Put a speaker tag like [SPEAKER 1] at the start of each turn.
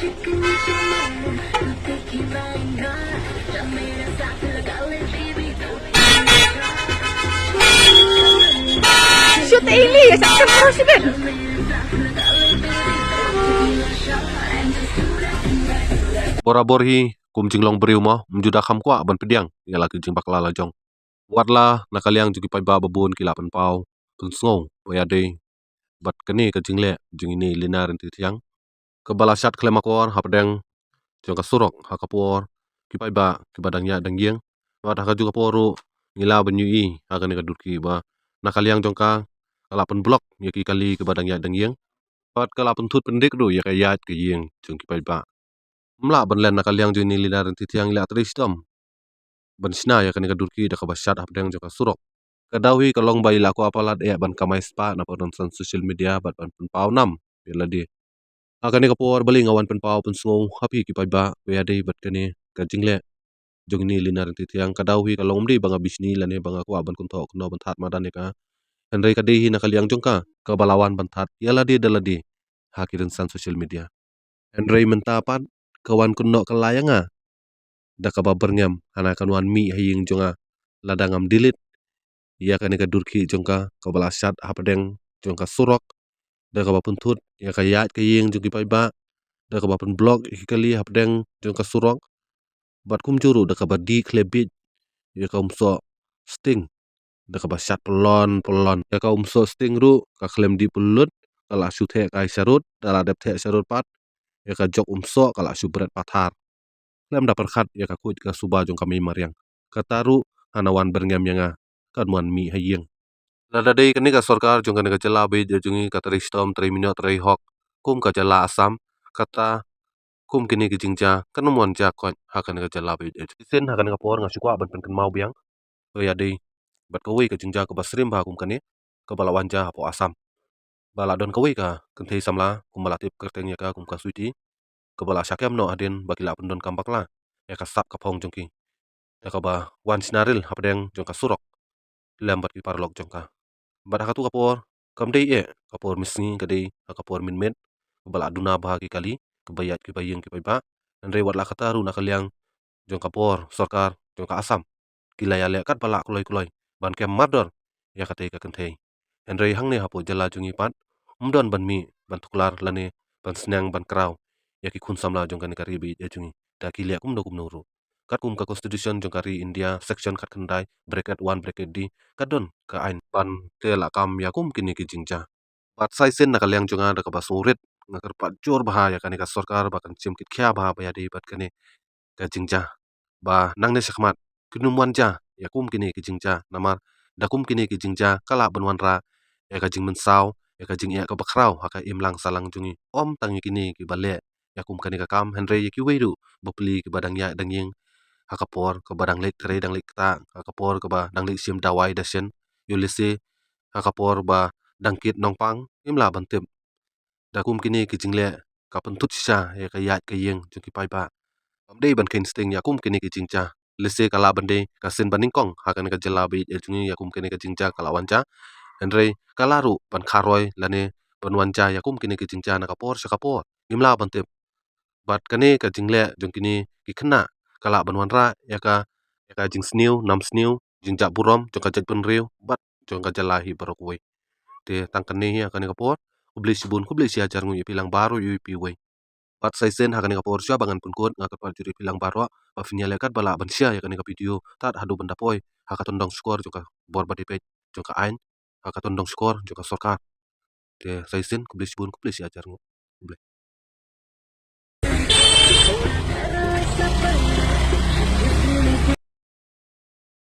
[SPEAKER 1] شو تقيلي يا شكل فراشبل.
[SPEAKER 2] Bora-bor hi kum jinglong beriu mo mjuda kham kwa ban pediang yala ki jing bakla la jong watla nakaliang juki pai ba babun kila pan pau pun sngo boya de bat kani ka jingle jing ini linar ti tiang ke balasat klemakor hapdeng jong ka surok ha kapor ki pai ba ki badang ya dang yeng wat ha juga poru ngila banyu i ha kani ka durki ba nakaliang jong ka kala pan blok ya ki kali ke badang ya dang yeng pat kala pan thut pendik do ya ka yat ke yeng jong ki pai ba mla ban len nakaliang jing ini linar ti tiang la tristom ban sna ya kani ka durki da ka basat hapdeng jong ka surok kadawi kalong bai la ko apalat e ban kamai spa na podon san social media bat ban pun pau nam bila di akane ka por bali ngawan pen pau pun sngo happy ki pai ba we ade bat kane ka jingle jong ni linar ti tiang kadawi kalong di banga bisni lane banga ko aban kun thok no ban that madan ka henry ka dehi na kaliang jong ka balawan ban that yala di daladi hakirin san social media henry mentapan kawan kun no kalayanga da ka baberngam hana kanwan mi haying jonga ladangam dilit ya kane ka durki jongka ka balasat hapdeng jongka surok da ka bapun thut ya ka yat ka yeng jongki pai ba da ka bapun blog hikali hapdeng jongka surok bat kum juru da ka badi klebit ya ka umso sting da ka basat pelon ya ka umso sting ru ka klem di pulut kala suthe kai sarut dala dep the sarut pat ya ka jok umso kala subret pathar klem da perkhat ya ka kuit ka suba jongka mi mariang kataru hanawan berngam yanga kan muan mi hayeng lada dei kani ka sarkar jong kani ka jala be jungi ka tari stom tari minot tari hok kum ka jala asam kata kum kini ki jingja kan mon ja ko ha kan ka jala be sen ha kan ka por nga sukwa ban pen kan mau biang to ya dei bat ka wei ka jingja ka basrim ba kum kani ka bala wanja po asam bala don ka wei ka kan thei samla kum bala tip kerteng ya ka kum ka suiti ka bala syakem no adin bakila pun don kambak la ya ka sap ka phong jongki ya ka ba wan sinaril hapdeng jong ka surok lambat ki parlok jong ka bada katu kapor kam dei e kapor misni kadei kapor min met bala duna bah ki kali kebayat ki bayeng ki ba dan rewat la kata ru nakaliang jong kapor sarkar jong ka asam kilaya le kat bala kuloi ban kem mador ya kate ka kentei en rei hang ne hapo jala jungi pat umdon ban mi ban tuklar lane ban snang ban kraw ya ki khun samla jong kan karibi ya jungi da ki le kum do kum nuru kat kum ka constitution jong kari india section kat kandai bracket 1 bracket d kadon ka ain ban tela kam ya kum kini ki jingja bat sai sen nakaliang jonga da ka basurit ngakar pat jor bahaya kani ka sarkar bakan sim kit kya bah ya di bat kani ka jingja ba nangne sakmat kinum wanja ya kum kini ki jingja namar da kum kini ki jingja kala banwan ra ya ka jing mensau ya ka jing ya ka bakrau ha ka imlang salang jungi om tangi kini ki bale ya kum kani ka kam henry ya ki weiru bapli ki badang ya danging hakapor ke badang lek kre dang lek ta hakapor ke ba dang lek sim dawai dasen yulise hakapor ba dangkit nongpang imla bantep dakum kini ki jingle ka pentut sha ya ka yat ka yeng juki pai ba amdei ban ken sting ya kum kini ki jingja lese kala bande ka sen baning kong hakan ka jalabi ya jungi ya kum kini ka jingja kala wanja andre kalaru ban kharoi lane ban wanja ya kum kini ki jingja na kapor sha kapor imla bantep bat kane ka jingle jong kini ki khna kala banwan ra ya ka jing sniu nam sniu jing ja burom jong ka jat pun riu bat jong ka jala hi barok we te tang kane hi kane kapor kubli sibun kubli si ajar ngu pilang baru yu pi we bat sai sen ha kane kapor sya bangan pun kot ngaka par juri pilang baru ba finya lekat bala ban sya ya kane ka video tat hadu banda poi ha ka tondong skor jong ka bor ba dipet jong ka ain ha ka tondong skor jong ka sarkar te sai sen kubli sibun kubli si ajar ngu